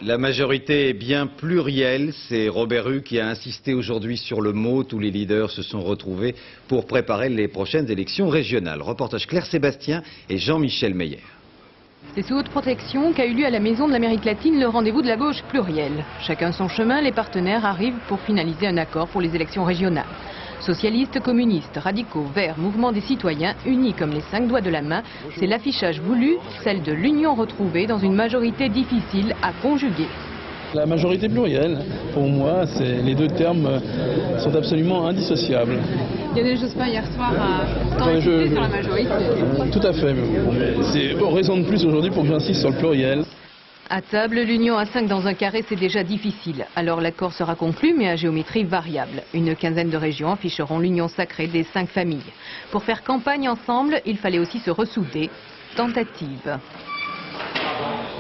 La majorité est bien plurielle, c'est Robert Rue qui a insisté aujourd'hui sur le mot. Tous les leaders se sont retrouvés pour préparer les prochaines élections régionales. Reportage Claire Sébastien et Jean-Michel Meyer. C'est sous haute protection qu'a eu lieu à la Maison de l'Amérique latine le rendez-vous de la gauche plurielle. Chacun son chemin, les partenaires arrivent pour finaliser un accord pour les élections régionales. Socialistes, communistes, radicaux, verts, mouvement des citoyens, unis comme les 5 doigts de la main, c'est l'affichage voulu, celle de l'union retrouvée dans une majorité difficile à conjuguer. La majorité plurielle, pour moi, les deux termes sont absolument indissociables. Il y a des choses pas hier soir à insister sur la majorité. Tout à fait. C'est raison de plus aujourd'hui pour que j'insiste sur le pluriel. À table, l'union à 5 dans un carré, c'est déjà difficile. Alors l'accord sera conclu, mais à géométrie variable. Une quinzaine de régions afficheront l'union sacrée des 5 familles. Pour faire campagne ensemble, il fallait aussi se ressouder. Tentative.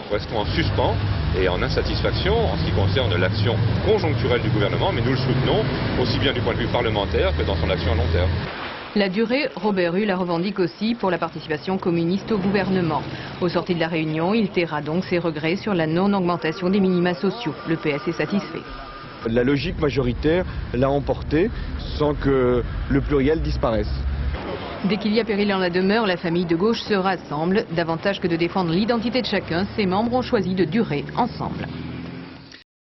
Restons en suspens et en insatisfaction en ce qui concerne l'action conjoncturelle du gouvernement, mais nous le soutenons aussi bien du point de vue parlementaire que dans son action à long terme. La durée, Robert Rue la revendique aussi pour la participation communiste au gouvernement. Au sorti de la réunion, il taira donc ses regrets sur la non-augmentation des minima sociaux. Le PS est satisfait. La logique majoritaire l'a emporté sans que le pluriel disparaisse. Dès qu'il y a péril en la demeure, la famille de gauche se rassemble. Davantage que de défendre l'identité de chacun, ses membres ont choisi de durer ensemble.